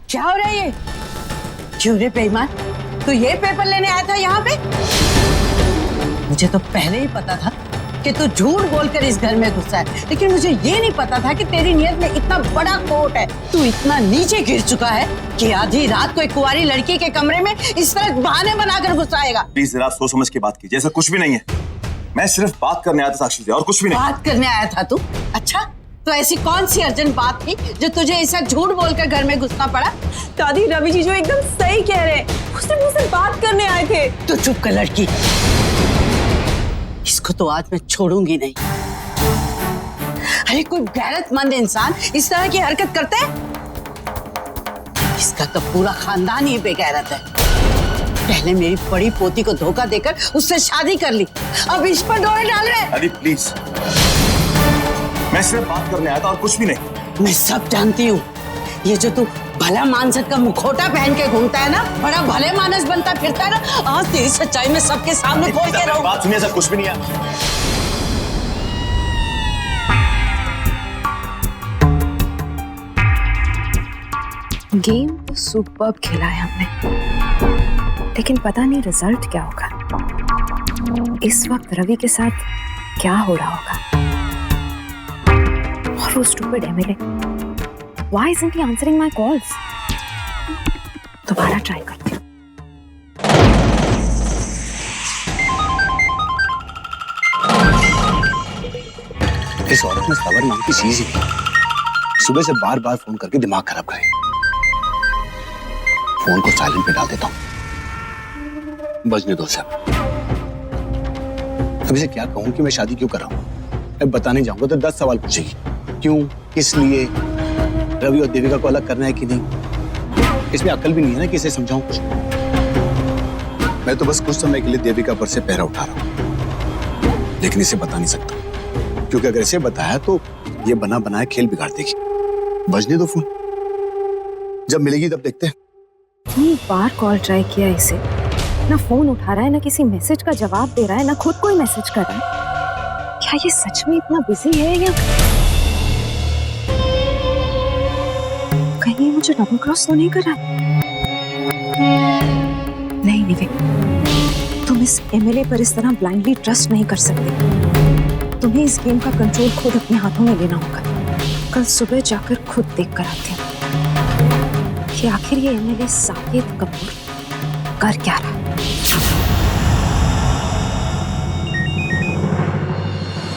क्या हो रहा है ये? क्यों रे बेईमान, तू ये पेपर लेने आया था यहाँ पे? मुझे तो पहले ही पता था कि तू झूठ बोलकर इस घर में घुसा है, लेकिन मुझे ये नहीं पता था कि तेरी नीयत में इतना बड़ा खोट है। तू इतना नीचे गिर चुका है कि आधी रात को एक कुंवारी लड़की के कमरे में इस तरह बहाने बनाकर घुसाएगा। प्लीज जरा सोच समझ के बात कीजिए, ऐसा कुछ भी नहीं है। मैं सिर्फ बात करने आया था साक्षी से, और कुछ भी नहीं। बात करने आया था तू? अच्छा, तो ऐसी कौन सी अर्जेंट बात थी जो तुझे ऐसा झूठ बोलकर घर में घुसना पड़ा? दादी, रवि जी जो एकदम सही कह रहे हैं, उसने मुझसे बात करने आए थे। तो चुप कर लड़की, इसको तो आज मैं छोड़ूंगी नहीं। अरे कोई गैरतमंद इंसान इस तरह की हरकत करता है? इसका तो पूरा खानदान ही बेगैरत है। पहले मेरी बड़ी पोती को धोखा देकर उससे शादी कर ली, अब इस पर डोरे डाल रहे। अरे प्लीज, मैं सिर्फ बात करने आया था और कुछ भी नहीं। मैं सब जानती हूँ। ये जो तू भला मानस का मुखौटा पहन के घूमता है ना, बड़ा भले मानस बनता फिरता है ना, आज तेरी सच्चाई में सबके सामने खोल के रहूं। बात सुनिए, सब कुछ भी नहीं है। गेम तो सुपर्ब खेला है हमने, लेकिन पता नहीं रिजल्ट क्या होगा। इस वक्त रवि के साथ क्या हो रहा होगा? और वो stupid Emile, why isn't he answering my calls? दोबारा ट्राई करती हूँ। इस औरत में सबर नाम की चीज ही नहीं। सुबह से बार बार फोन करके दिमाग खराब करे। फोन को साइलेंट पे डाल देता हूँ, बजने दो सब। अभी से क्या कहूँ कि मैं शादी क्यों कर रहा हूँ? मैं बताने जाऊंगा तो 10 सवाल पूछेगी। क्यों, किस लिए, रवि और देविका को अलग करना है कि नहीं? इसमें अकल भी नहीं है ना कि इसे समझाऊं कुछ। मैं तो बस कुछ समय के लिए देविका पर से पहरा उठा रहा हूं, लेकिन इसे बता नहीं सकता, क्योंकि अगर इसे बताया तो ये बना बनाया खेल बिगाड़ देगी। बजने दो फोन, जब मिलेगी तब देखते हैं। इतनी बार कॉल ट्राई किया इसे, ना फोन उठा रहा है, ना किसी मैसेज का जवाब दे रहा है, ना खुद कोई मैसेज कर रहा है। क्या ये सच में इतना बिजी है या कहीं मुझे डबल क्रॉस तो नहीं कर रहा? नहीं निविक, तुम इस एमएलए पर इस तरह ब्लाइंडली ट्रस्ट नहीं कर सकते। तुम्हें इस गेम का कंट्रोल खुद अपने हाथों में लेना होगा। कल सुबह जाकर खुद देख कर आते हैं कि आखिर ये एमएलए साकेत कपूर कर क्या रहा है।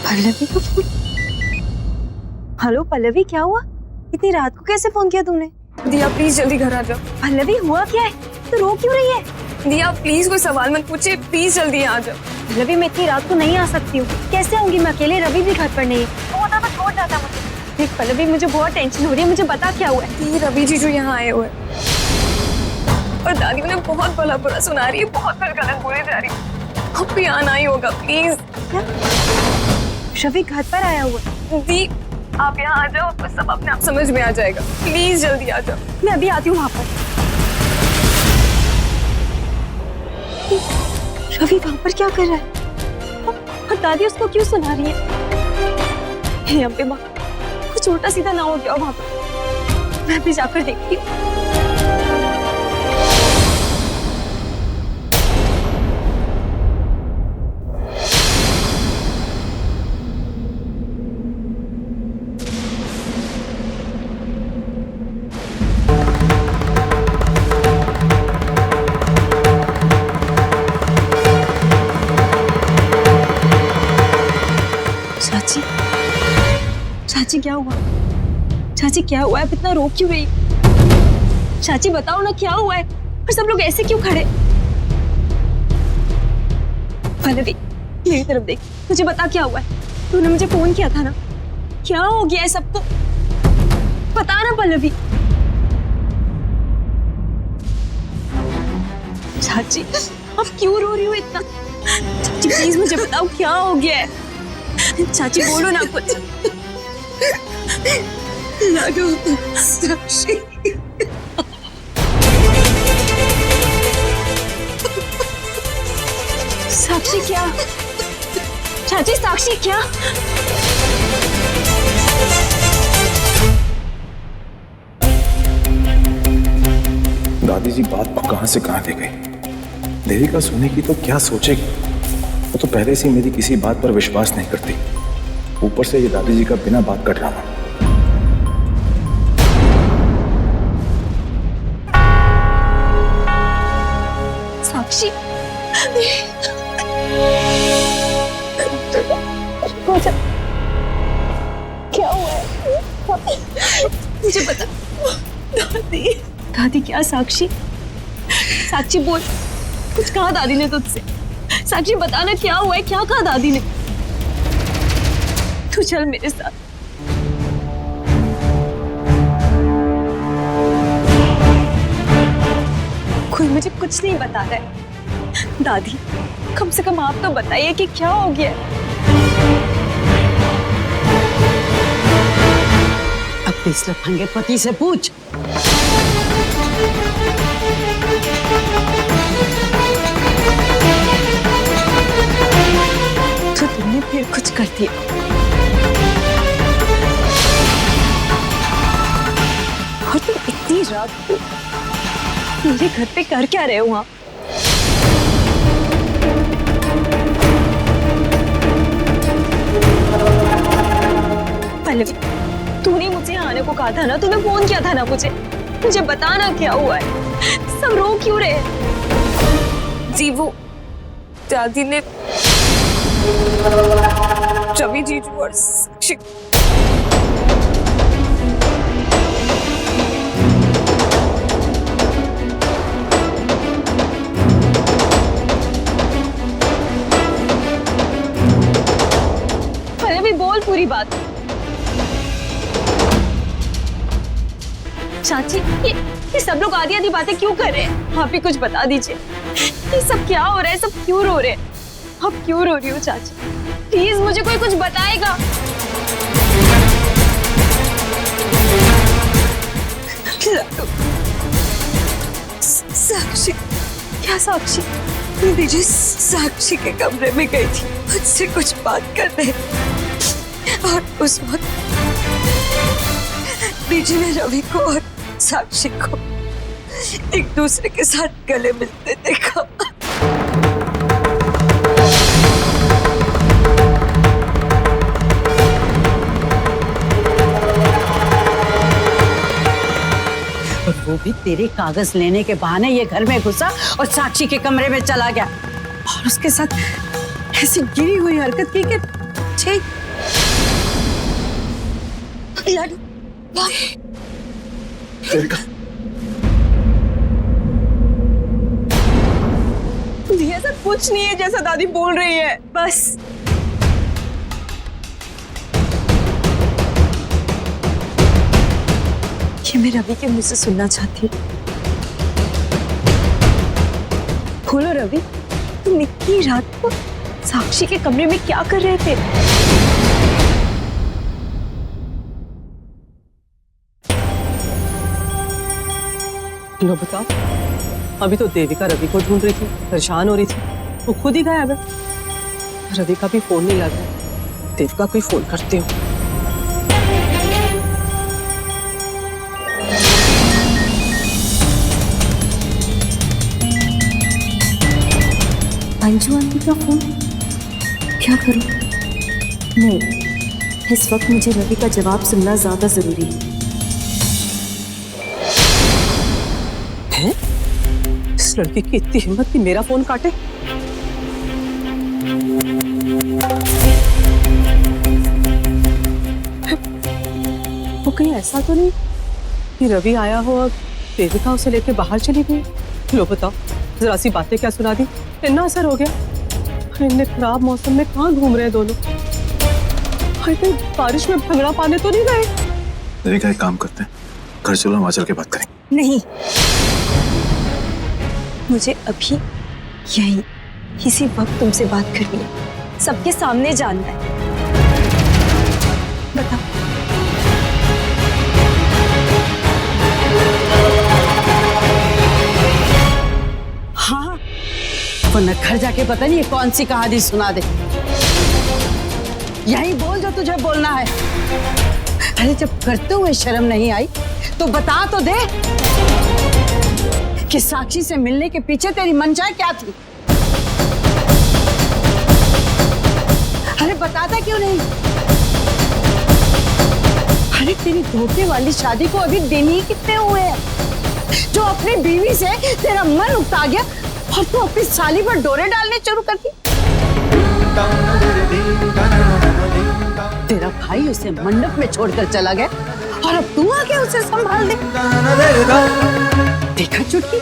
पल्लवी को फोन। हेलो पल्लवी, क्या हुआ? इतनी रात को कैसे फोन किया तुमने? दिया प्लीज जल्दी घर आ जाओ। पल्लवी हुआ क्या है? तो रो क्यों रही है? दिया प्लीज कोई सवाल मत पूछिए, प्लीज जल्दी आ जाओ। पल्लवी मैं इतनी रात को नहीं आ सकती हूँ। कैसे आऊंगी मैं अकेले? रवि भी घर पर नहीं है। वो तो छोड़ जाता मुझे। देख पल्लवी, मुझे बहुत टेंशन हो रही है, मुझे बता क्या हुआ है? रवि जी जो यहाँ आए हुए और दादी उन्हें बहुत भला बुरा सुना रही है, बहुत गलत बोले जा रही है। अब भी आना ही होगा प्लीज। रवि घर पर आया हुआ है। दी आप यहाँ आ जाओ तो सब अपने आप समझ में आ जाएगा। प्लीज जल्दी आ जाओ। मैं अभी आती हूँ वहां पर। रवि वहां पर क्या कर रहा है? और दादी उसको क्यों सुना रही है? हे अम्बे माँ, कुछ उल्टा सीधा ना हो गया वहां पर। मैं अभी जाकर देखती हूँ। चाची क्या हुआ? चाची क्या हुआ है? इतना रो क्यों रही? चाची बताओ ना क्या हुआ है? और सब लोग ऐसे क्यों खड़े? पल्लवी मेरी तरफ देख, मुझे बता क्या हुआ है? तूने मुझे फोन किया था ना? क्या हो गया है सबको? बता ना पल्लवी। चाची अब क्यों रो रही हो इतना? चाची प्लीज मुझे बताओ क्या हो गया है? चाची बोलो ना कुछ। साक्षी, साक्षी क्या? चाची साक्षी क्या? दादी जी बात को कहां से कहां ले गई। देविका सुने की तो क्या सोचेगी। वो तो पहले से ही मेरी किसी बात पर विश्वास नहीं करती, ऊपर से ये दादी जी का बिना बात का ड्रामा। साक्षी क्या हुआ है? मुझे बता। दादी दादी क्या? साक्षी साक्षी बोल, कुछ कहा दादी ने तुझसे? साक्षी बताना क्या हुआ है, क्या कहा दादी ने? तू चल मेरे साथ। कोई मुझे कुछ नहीं बता रहा है। दादी कम से कम आप तो बताइए कि क्या हो गया है। अब इस लफंगे पति से पूछ। तो तुमने फिर कुछ कर दिया। और तुम इतनी रात को मेरे घर पे कर क्या रहे हो वहां? पल्लवी, तूने मुझे आने को कहा था ना, तूने फोन किया था ना मुझे बताना क्या हुआ है। सब रो क्यों रहे हैं? जी वो दादी ने रवि जीजू और साक्षी पहले भी बोल पूरी बात। चाची ये सब लोग आधी आधी बातें क्यों कर रहे हैं? आप ही कुछ बता दीजिए, ये सब क्या हो रहा है, सब क्यों रो रहे हैं? आप क्यों रो रही हो चाची? प्लीज मुझे कोई कुछ बताएगा। साक्षी क्या? साक्षी बीजू साक्षी के कमरे में गई थी मुझसे कुछ बात करने, और उस वक्त बीजू ने रवि को और साक्षी को एक दूसरे के साथ गले मिलते देखा। और वो भी तेरे कागज लेने के बहाने ये घर में घुसा और साक्षी के कमरे में चला गया, और उसके साथ ऐसी गिरी हुई हरकत की कि छे देविका, ऐसा कुछ नहीं है जैसा दादी बोल रही है। बस ये मैं रवि के मुंह से सुनना चाहती हूँ। बोलो रवि, तुम इतनी रात को साक्षी के कमरे में क्या कर रहे थे? लो बताओ। अभी तो देविका रवि को ढूंढ रही थी, परेशान हो रही थी, वो खुद ही गायब है। रवि का भी फोन नहीं लग रहा। देविका कोई फोन करते हो। अंजू आंटी का फोन, क्या करूं? नहीं, इस वक्त मुझे रवि का जवाब सुनना ज्यादा जरूरी है। इस लड़की की इतनी हिम्मत कि मेरा फोन काटे। वो कहीं ऐसा तो नहीं कि रवि आया हो और देविका उसे लेके बाहर चली गई? लो बताओ, जरा सी बातें क्या सुना दी, इतना असर हो गया। इतने खराब मौसम में कहाँ घूम रहे हैं दोनों? कहीं बारिश में भंगड़ा पाने तो नहीं गए? देविका एक काम करते हैं, घर चलो, वहां चल के बात करेंगे। नहीं, मुझे अभी यही इसी वक्त तुमसे बात करनी है, सबके सामने जानना है। बताओ। हाँ, वरना घर जाके पता नहीं कौन सी कहानी सुना दे। यही बोल जो तुझे बोलना है। अरे जब करते हुए शर्म नहीं आई तो बता तो दे। कि साक्षी से मिलने के पीछे तेरी मंशा क्या थी? अरे बताता क्यों नहीं? अरे तेरी धोखे वाली शादी को अभी दिन ही कितने हुए हैं जो अपनी बीवी से तेरा मन उकता गया और तू अपनी साली पर डोरे डालने शुरू कर दी। तेरा भाई उसे मंडप में छोड़कर चला गया और अब तू आके उसे संभाल दे। देखा चुटकी,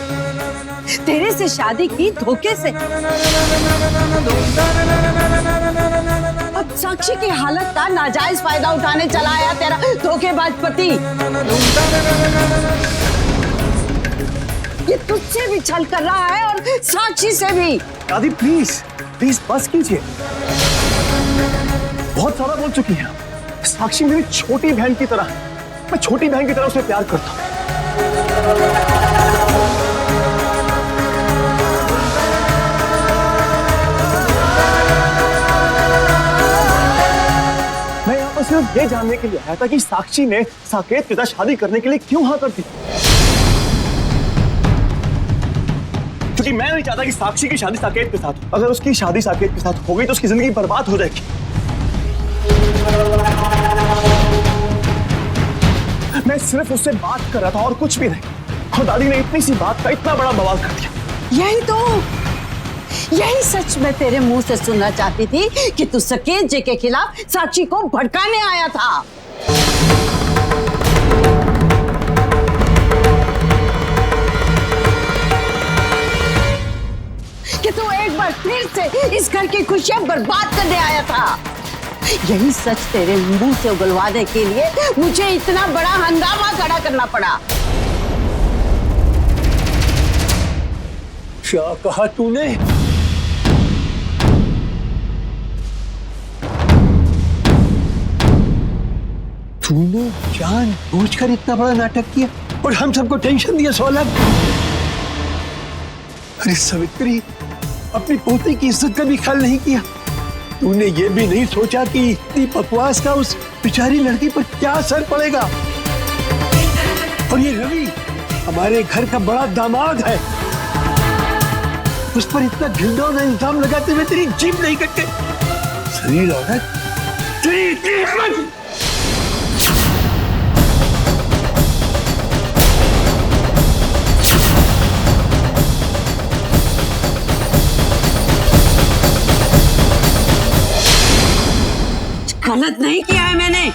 तेरे से शादी की धोखे से। अब साक्षी की हालत का नाजायज फायदा उठाने चला आया तेरा धोखेबाज पति। ये तुझसे भी छल कर रहा है और साक्षी से भी। दादी प्लीज प्लीज बस कीजिए, बहुत सारा बोल चुकी है। साक्षी मेरी छोटी बहन की तरह, मैं छोटी बहन की तरह उसे प्यार करता हूँ। मैं यहाँ पर सिर्फ ये जानने के लिए आया था कि साक्षी ने साकेत के साथ शादी करने के लिए क्यों हाँ कर दी, क्योंकि मैं नहीं चाहता कि साक्षी की शादी साकेत के साथ हो। अगर उसकी शादी साकेत के साथ हो गई तो उसकी जिंदगी बर्बाद हो जाएगी। मैं सिर्फ उससे बात कर रहा था और कुछ भी नहीं, और दादी ने इतनी सी बात का इतना बड़ा बवाल कर दिया। यही सच मैं तेरे मुंह से सुनना चाहती थी कि तू साकेत जी के खिलाफ साक्षी को भड़काने आया था। कि तू एक बार फिर से इस घर की खुशियां बर्बाद करने आया था। यही सच तेरे मुंह से उगलवाने के लिए मुझे इतना बड़ा हंगामा खड़ा करना पड़ा। क्या कहा तूने? तूने जानबूझकर इतना बड़ा नाटक किया और हम सबको टेंशन दिया 100 लाख। अरे सावित्री, अपनी पोती की इज्जत का भी ख्याल नहीं किया। तूने ये भी नहीं सोचा कि इतनी बकवास का उस बेचारी लड़की पर क्या असर पड़ेगा। और ये रवि हमारे घर का बड़ा दामाद है, उस पर इतना घिनौना इल्जाम लगाते हुए तेरी जीभ नहीं कटते। शरीर औरत, तेरी हिम्मत। गलत नहीं किया है मैंने।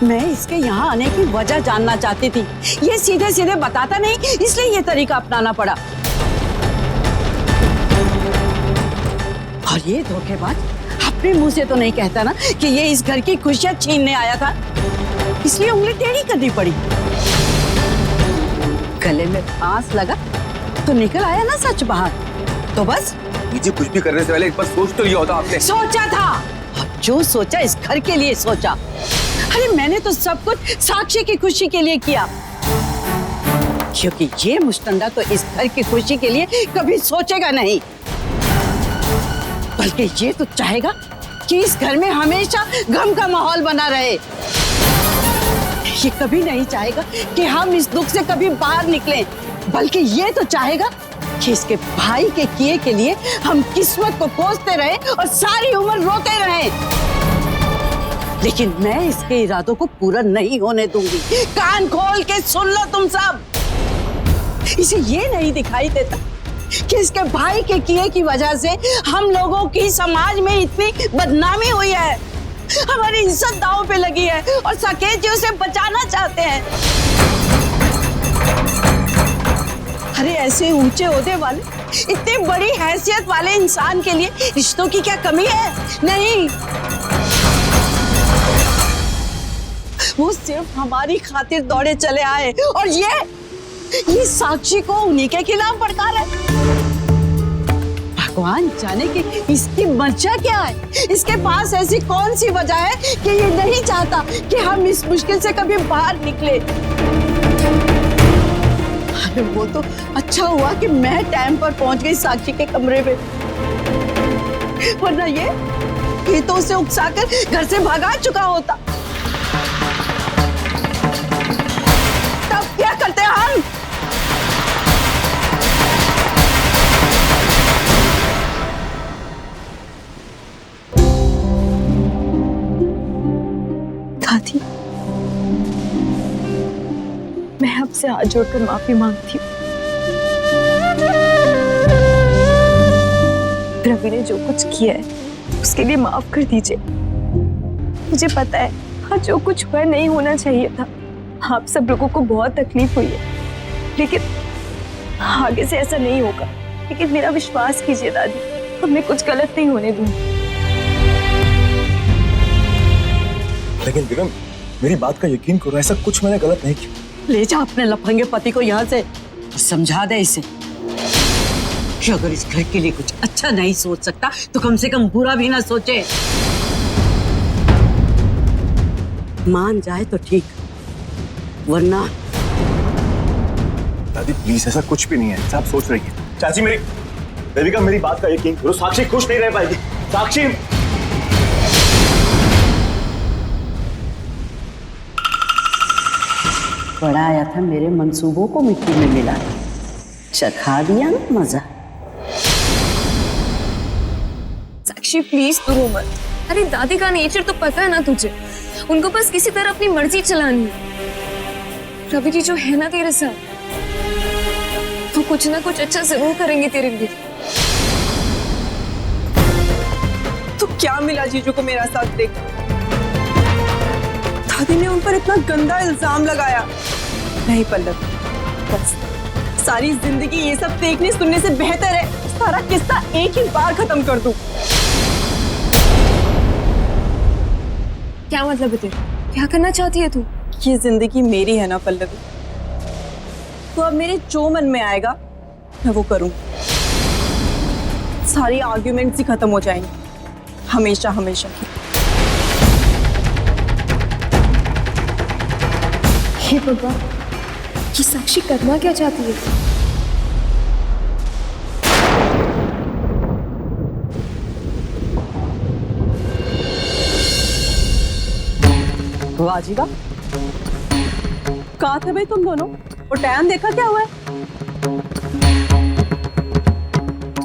मैं इसके यहाँ आने की वजह जानना चाहती थी। ये सीधे सीधे बताता नहीं, इसलिए ये तरीका अपनाना पड़ा। और ये धोखेबाज अपने मुंह से तो नहीं कहता ना कि ये इस घर की खुशियां छीनने आया था, इसलिए उंगली टेढ़ी करनी पड़ी। गले में फांस लगा तो निकल आया ना सच बाहर। तो बस मुझे कुछ भी करने से पहले एक बार सोच तो लिया होता आपने। सोचा था, और जो सोचा इस घर के लिए सोचा। अरे मैंने तो सब कुछ साक्षी की खुशी के लिए किया, क्योंकि ये मुश्तंडा तो इस घर की खुशी के लिए कभी सोचेगा नहीं, बल्कि ये तो चाहेगा कि इस घर में हमेशा गम का माहौल बना रहे। ये कभी नहीं चाहेगा कि हम इस दुख से कभी बाहर निकलें, बल्कि ये तो चाहेगा कि इसके भाई के किए के लिए हम किस्मत को कोसते रहे और सारी उम्र रोते रहे। लेकिन मैं इसके इरादों को पूरा नहीं होने दूंगी। कान खोल के सुन लो तुम सब। इसे ये नहीं दिखाई देता कि इसके भाई के किए की वजह से हम लोगों की समाज में इतनी बदनामी हुई है, हमारी इज्जत दांव पे लगी है और साकेत जी उसे बचाना चाहते हैं। अरे ऐसे ऊंचे ओहदे वाले, इतनी बड़ी हैसियत वाले इंसान के लिए रिश्तों की क्या कमी है? नहीं, वो सिर्फ हमारी खातिर दौड़े चले आए और ये साक्षी को उन्हीं के खिलाफ भड़का रहे। भगवान जाने कि इसकी मंशा क्या है। इसके पास ऐसी कौन सी वजह है कि ये नहीं चाहता कि हम इस मुश्किल से कभी बाहर निकले। अरे वो तो अच्छा हुआ कि मैं टाइम पर पहुंच गई साक्षी के कमरे में, वरना ये तो उसे उकसाकर घर से भगा चुका होता। तब क्या करते हम? आपसे हाथ जोड़कर माफी मांगती हूँ। रवि ने जो कुछ किया है उसके लिए माफ कर दीजिए। मुझे पता है हाँ जो कुछ हुआ नहीं होना चाहिए था। आप सब लोगों को बहुत तकलीफ हुई है, लेकिन आगे से ऐसा नहीं होगा। लेकिन मेरा विश्वास कीजिए दादी, अब मैं कुछ गलत नहीं होने दूंगी। लेकिन विक्रम, मेरी बात का यकीन करो, ऐसा कुछ मैंने गलत नहीं किया। ले जा अपने लफंगे पति को यहाँ से, समझा दे इसे कि अगर इस घर के लिए कुछ अच्छा नहीं सोच सकता तो कम से कम बुरा भी ना सोचे। मान जाए तो ठीक, वरना। दादी प्लीज, ऐसा कुछ भी नहीं है, ऐसा आप सोच रही है। चाची मेरी, देविका मेरी बात का यकीन करो, साक्षी खुश नहीं रह पाएगी। साक्षी, बड़ा आया था मेरे मंसूबों को मिट्टी में मिला, चखा दिया ना मजा। साक्षी प्लीज तू रो मत। अरे दादी का नेचर तो पता है ना तुझे, उनको बस किसी तरह अपनी मर्जी चलानी है। रवि जी जो है ना तेरे साथ, तो कुछ ना कुछ अच्छा जरूर करेंगे तेरे लिए। तो क्या मिला जीजू को मेरा साथ देख? दादी ने उन पर इतना गंदा इल्जाम लगाया। नहीं पल्लव, बस सारी जिंदगी ये सब देखने सुनने से बेहतर है सारा किस्सा एक ही बार खत्म कर दूं। क्या मतलब है तेरा? क्या करना चाहती है तू? ये जिंदगी मेरी है ना पल्लवी, तो अब मेरे जो मन में आएगा मैं वो करूं। सारी आर्ग्यूमेंट्स ही खत्म हो जाएंगी, हमेशा हमेशा की। हे भगवान, ये साक्षी करना क्या चाहती है? वाह जी वाह, कहाँ थे भाई तुम दोनों? वो टाइम देखा क्या हुआ है?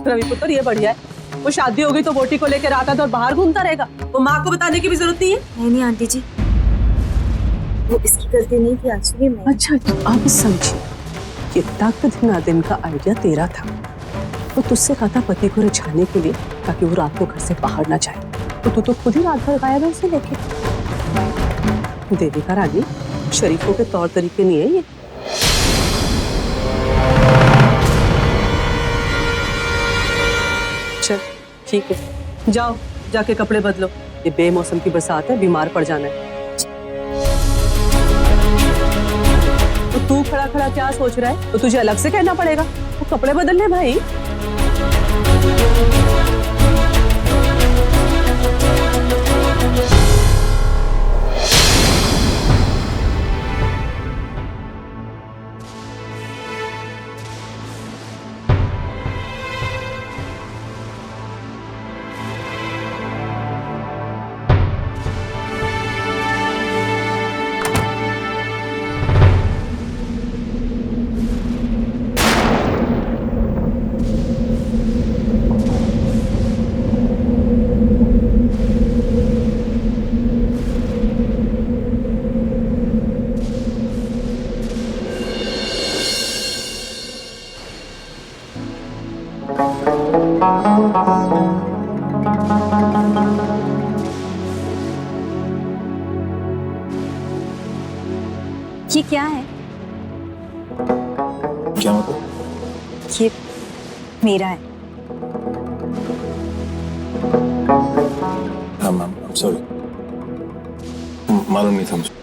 रवि पुत्र ये बढ़िया है, वो शादी हो गई तो बोटी को लेकर आता था और बाहर घूमता रहेगा। वो माँ को बताने की भी जरूरत नहीं है। नहीं आंटी जी, वो इसकी गलती नहीं थी, एक्चुअली मैं। अच्छा तो आप समझिए, ये तक दिन दिन का आइडिया तेरा था। वो तुझसे कहा था पति को रिझाने के लिए, ताकि वो रात को घर से बाहर ना जाए। तो तू तो खुद ही रात भर गायब है उसे लेके। देविका रानी, शरीफों के तौर तरीके नहीं है ये। चल ठीक है, जाओ जाके कपड़े बदलो, ये बेमौसम की बरसात है, बीमार पड़ जाना है। तो तू खड़ा खड़ा क्या सोच रहा है? तो तुझे अलग से कहना पड़ेगा, तो कपड़े बदल ले भाई। ये क्या है? क्या मतलब? ये मेरा है। हाँ मैम, सॉरी, मालूम नहीं था मुझे।